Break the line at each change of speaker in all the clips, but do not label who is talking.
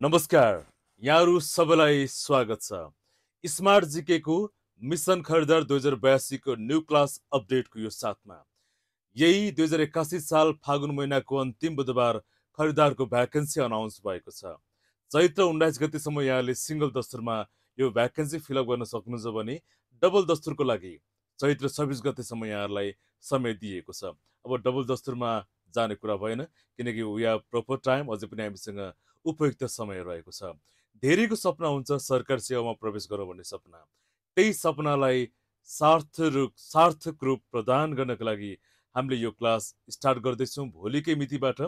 नमस्कार, यहाँहरू सबैलाई स्वागत छ। स्मार्ट जीके को मिसन खरिदार 2082 को न्यू क्लास अपडेटको यो साथमा यही 2081 साल फागुन महिनाको अन्तिम बुधबार खरिदारको भ्याकेन्सी अनाउन्स भएको छ। चैत्र 19 गतेसम्म यहाँले सिंगल दस्तुरमा यो भ्याकेन्सी फिलअप गर्न सक्नुहुन्छ भने डबल दस्तुरको लागि चैत्र 26 गतेसम्म यहाँहरूलाई समय दिएको छ। अब डबल दस्तुरमा जाने कुरा भएन किनकि वी आर प्रोपर टाइम, अझै पनि हामीसँग उपयुक्त समय रहेको छ। धेरैको सपना हुन्छ सरकारी सेवामा प्रवेश गरौँ भन्ने सपना। त्यही सपनालाई सार्थक रूप प्रदान गर्नका लागि हामीले यो क्लास स्टार्ट गर्दैछौँ। भोलिकै मितिबाट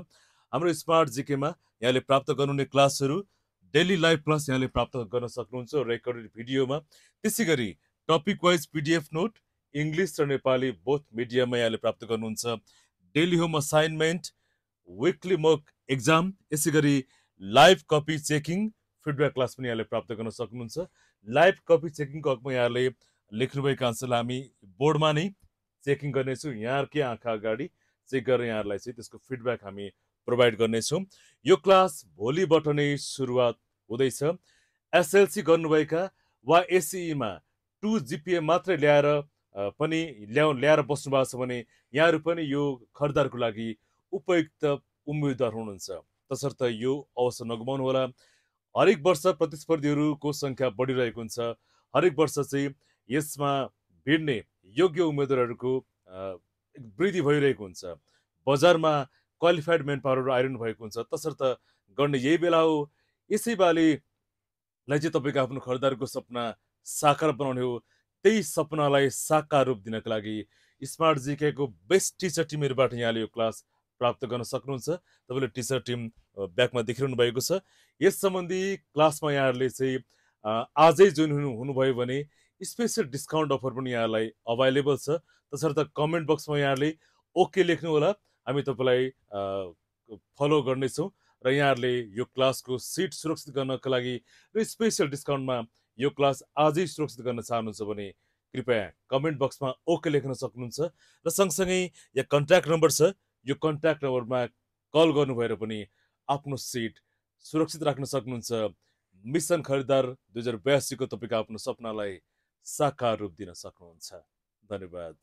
हाम्रो स्मार्ट जीकेमा यहाँले प्राप्त गर्नुहुने क्लासहरू डेली लाइभ क्लास यहाँले प्राप्त गर्न सक्नुहुन्छ रेकर्डेड भिडियोमा। त्यसै गरी topic wise PDF note English र नेपाली बोथ मिडियामा यहाँले प्राप्त गर्नुहुन्छ। डेली होम असाइनमेन्ट, विकली मक एक्जाम, यसै गरी live copy checking feedback class पनि यहाँले प्राप्त गर्न सक्नुहुन्छ। लाइभ कपी चेकिङको हकमा यहाँले लेख्नुभएको आन्सरलाई हामी बोर्डमा नै चेकिङ गर्नेछौँ। यहाँहरूकै आँखा अगाडि चेक गरेर यहाँहरूलाई चाहिँ त्यसको फिडब्याक हामी प्रोभाइड गर्नेछौँ। यो क्लास भोलिबाट नै सुरुवात हुँदैछ। एसएलसी गर्नुभएका वा एसईमा 2 जिपिए मात्रै ल्याएर ल्याएर बस्नु भएको छ भने यहाँहरू पनि यो खरिदारको लागि उपयुक्त उम्मेदवार हुनुहुन्छ। तसर्थ यो अवसर नगुमाउनु होला। हरेक वर्ष प्रतिस्पर्धीहरूको सङ्ख्या बढिरहेको हुन्छ। हरेक वर्ष चाहिँ यसमा भिड्ने योग्य उम्मेदवारहरूको वृद्धि भइरहेको हुन्छ। बजारमा क्वालिफाइड मेन पावरहरू आइरहनु भएको हुन्छ। तसर्थ गर्ने यही बेला हो। यसै बालीलाई चाहिँ तपाईँको आफ्नो खरिदारको सपना साकार बनाउने हो। त्यही सपनालाई साकार रूप दिनका लागि स्मार्ट जीकेको बेस्ट टिचर टिमहरूबाट यहाँले यो क्लास प्राप्त गर्न सक्नुहुन्छ। तपाईँले टिचर टिम ब्याकमा देखिरहनु भएको छ। यस सम्बन्धी क्लासमा यहाँहरूले चाहिँ आजै जोइन हुनुभयो भने स्पेसल डिस्काउन्ट अफर पनि यहाँलाई अभाइलेबल छ। तसर्थ कमेन्ट बक्समा यहाँहरूले ओके लेख्नु होला। हामी तपाईँलाई फलो गर्नेछौँ र यहाँहरूले यो क्लासको सिट सुरक्षित गर्नका लागि र स्पेसल डिस्काउन्टमा यो क्लास आजै सुरक्षित गर्न चाहनुहुन्छ भने कृपया कमेन्ट बक्समा ओके लेख्न सक्नुहुन्छ। र सँगसँगै यहाँ कन्ट्याक्ट नम्बर छ, यो कन्ट्याक्ट नम्बरमा कल गर्नु भएर पनि आफ्नो सिट सुरक्षित राख्न सक्नुहुन्छ। मिसन खरिदार 2082 को तपाईँको आफ्नो सपनालाई साकार रूप दिन सक्नुहुन्छ। धन्यवाद।